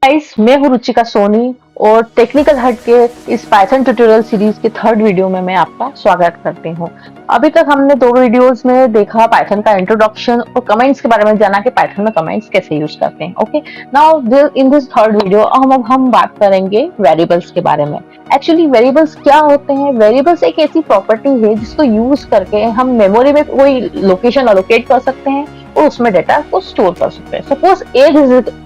Guys, मैं हूँ रुचिका सोनी और टेक्निकल हट के इस पाइथन ट्यूटोरियल सीरीज के थर्ड वीडियो में मैं आपका स्वागत करती हूँ। अभी तक हमने दो वीडियोस में देखा पाइथन का इंट्रोडक्शन और कमेंट्स के बारे में, जाना कि पाइथन में कमेंट्स कैसे यूज करते हैं। Okay, now in this third video हम बात करेंगे वेरिएबल्स के बारे में। एक्चुअली वेरिएबल्स क्या होते हैं? वेरिएबल्स एक ऐसी प्रॉपर्टी है जिसको यूज करके हम मेमोरी में कोई लोकेशन अलोकेट कर सकते हैं और उसमें डेटा को स्टोर कर सकते हैं। सपोज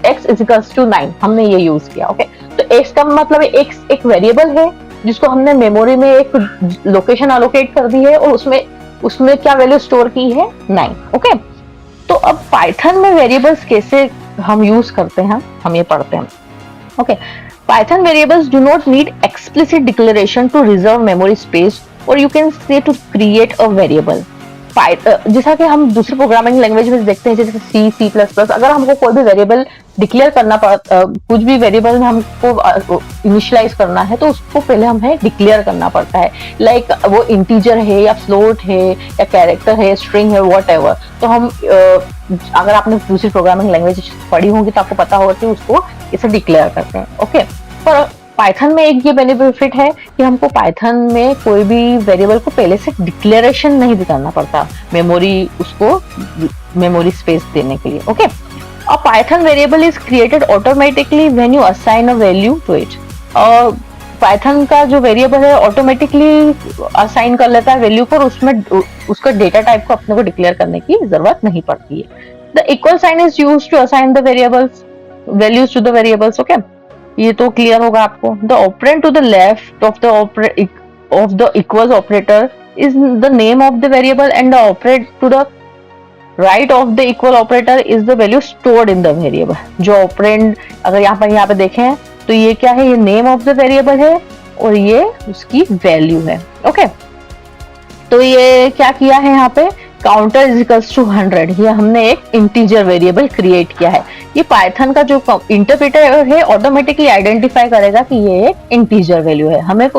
x इज टू 9, हमने ये यूज किया। ओके, तो x का मतलब x एक वेरिएबल है जिसको हमने मेमोरी में एक लोकेशन अलोकेट कर दी है और उसमें क्या वैल्यू स्टोर की है? 9। ओके, तो अब पाइथन में वेरिएबल्स कैसे हम यूज करते हैं, हम ये पढ़ते हैं। Okay, Python variables do not need explicit declaration to reserve memory space और you can say to create a variable. जैसा कि हम दूसरे प्रोग्रामिंग लैंग्वेज में देखते हैं, जैसे C++, अगर हमको कोई भी वेरिएबल डिक्लेयर करना कुछ भी वेरिएबल में हमको इनिशियलाइज करना है तो उसको पहले हमें डिक्लेयर करना पड़ता है। लाइक वो इंटीजर है या फ्लोट है या कैरेक्टर है, स्ट्रिंग है, व्हाटएवर। तो हम अगर आपने दूसरी प्रोग्रामिंग लैंग्वेज पढ़ी होगी तो आपको पता होगा कि उसको इसे डिक्लेयर करते हैं। ओके, पर पाइथन में एक ये बेनिफिट है कि हमको पाइथन में कोई भी वेरिएबल को पहले से डिक्लेरेशन नहीं करना पड़ता मेमोरी स्पेस देने के लिए। Okay, a Python variable is created automatically when you assign a value to it. और पाइथन का जो वेरिएबल है ऑटोमेटिकली असाइन कर लेता है वैल्यू को, उसमें उसका डेटा टाइप को अपने को डिक्लेयर करने की जरूरत नहीं पड़ती है। The equal sign is used to assign the values to the variables. Okay, ये तो क्लियर होगा आपको। The operand to the left of the equals operator is the name of the variable and the operand to the right of the equal operator is the value stored in the variable. जो operand अगर यहाँ पे देखें तो ये क्या है? ये नेम ऑफ द वेरिएबल है और ये उसकी वैल्यू है। ओके, तो ये क्या किया है यहाँ पे? काउंटर इज इक्वल्स टू 100, ये हमने एक इंटीजर वेरिएबल क्रिएट किया है। ये पाइथन का जो इंटरप्रेटर है ऑटोमेटिकली आइडेंटिफाई करेगा कि ये एक इंटीजर वैल्यू है। हमें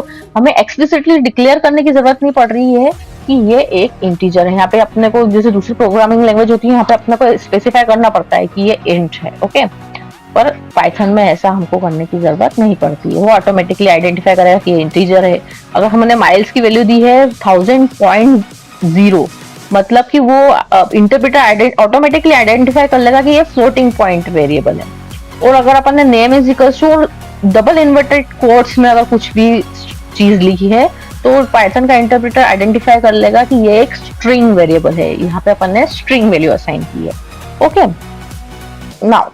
एक्सप्लिसिटली डिक्लेयर करने की जरूरत नहीं पड़ रही है कि ये एक इंटीजर है। यहाँ पे अपने को, जैसे दूसरी प्रोग्रामिंग लैंग्वेज होती है, यहाँ पे अपने को स्पेसिफाई करना पड़ता है कि ये इंट है। ओके, पर पाइथन में ऐसा हमको करने की जरूरत नहीं पड़ती है, वो ऑटोमेटिकली आइडेंटिफाई करेगा कि ये इंटीजर है। अगर हमने माइल्स की वैल्यू दी है 1000.0, मतलब कि वो इंटरप्रेटर ऑटोमेटिकली आइडेंटिफाई कर लेगा कि ये फ्लोटिंग पॉइंट वेरिएबल है। और अगर अपन ने name is equals to double inverted quotes में अगर कुछ भी चीज लिखी है तो पाइथन का इंटरप्रेटर आइडेंटिफाई कर लेगा कि ये एक स्ट्रिंग वेरिएबल है। यहाँ पे अपन ने स्ट्रिंग वैल्यू असाइन की है। Okay, now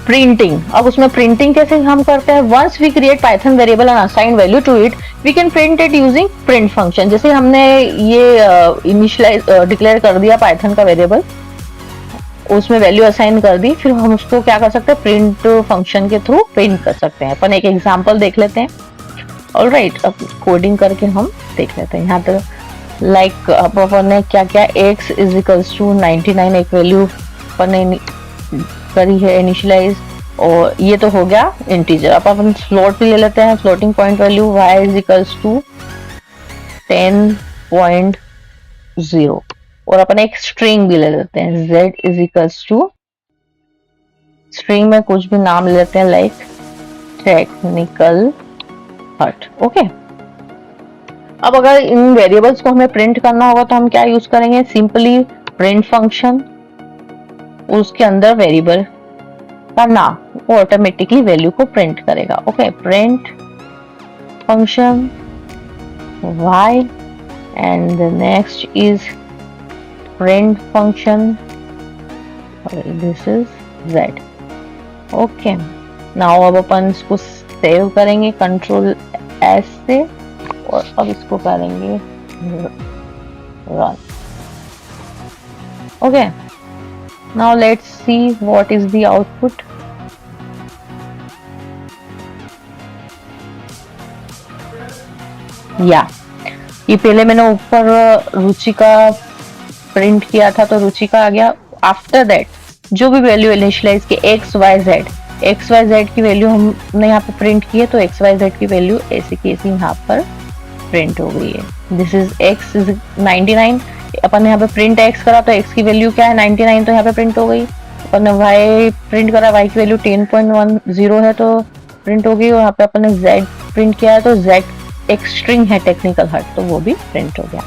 printing. अब उसमें प्रिंटिंग कैसे हम करते हैं? Once we create Python variable and assign value to it, we can print it using print function. जैसे हमने ये इनिशियलाइज डिक्लेयर कर दिया पाइथन का वेरिएबल, उसमें वैल्यू असाइन कर दी, फिर हम उसको क्या कर सकते हैं? प्रिंट फंक्शन के थ्रू प्रिंट कर सकते हैं। अपन एक एग्जांपल देख लेते हैं। ऑलराइट, अब कोडिंग करके हम देख लेते हैं। यहाँ पे लाइक अपन ने क्या क्या, x इज इक्वल्स टू 99 एक वैल्यू अपन ने करी है इनिशियलाइज, और ये तो हो गया इंटीजर। अब अपन फ्लोट भी ले लेते हैं, floating point value y is equals to 10.0, और अपन एक स्ट्रिंग भी ले लेते हैं, z is equals to, string में कुछ भी नाम ले लेते हैं लाइक टेक्निकल हट। ओके, अब अगर इन वेरिएबल्स को हमें प्रिंट करना होगा तो हम क्या यूज करेंगे? सिंपली प्रिंट फंक्शन, उसके अंदर वेरिएबल का नाम, वो ऑटोमेटिकली वैल्यू को प्रिंट करेगा। Okay, print function y and the next is print function, this is z. Okay, now अब अपन इसको सेव करेंगे कंट्रोल S से, और अब इसको करेंगे run. Okay, now let's see what is the output. या ये पहले मैंने ऊपर रुचिका प्रिंट किया था तो रुचिका आ गया। आफ्टर दैट जो भी वैल्यू इनिशियलाइज की एक्स वाई जेड की वैल्यू हमने यहाँ पे प्रिंट की है, तो एक्स वाई जेड की वैल्यू ऐसी की ऐसी यहाँ पर प्रिंट हो गई है। दिस इज x इज 99, अपन यहाँ पे प्रिंट x करा तो x की वैल्यू क्या है? 99, तो यहाँ पे प्रिंट हो गई। अपन ने y प्रिंट करा, y की वैल्यू 10.10 है तो प्रिंट होगी, और यहाँ पे अपन ने z प्रिंट किया है तो z एक स्ट्रिंग है टेक्निकल हट, तो वो भी प्रिंट हो गया।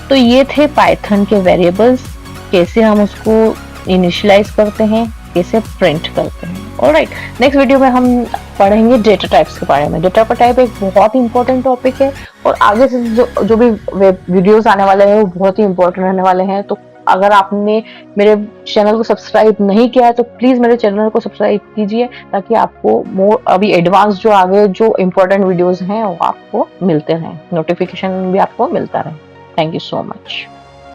तो ये थे पाइथन के वेरिएबल्स, कैसे हम उसको इनिशियलाइज करते हैं, कैसे प्रिंट करते हैं। ऑलराइट, नेक्स्ट वीडियो में हम पढ़ेंगे डेटा टाइप्स के बारे में। डेटा टाइप एक बहुत ही इंपॉर्टेंट टॉपिक है, और आगे से जो भी वीडियोस आने वाले हैं वो बहुत ही इंपॉर्टेंट रहने वाले हैं। तो अगर आपने मेरे चैनल को सब्सक्राइब नहीं किया है तो प्लीज मेरे चैनल को सब्सक्राइब कीजिए, ताकि आपको मोर अभी एडवांस जो आगे जो इम्पोर्टेंट वीडियोस हैं वो आपको मिलते रहें, नोटिफिकेशन भी आपको मिलता रहे। Thank you so much.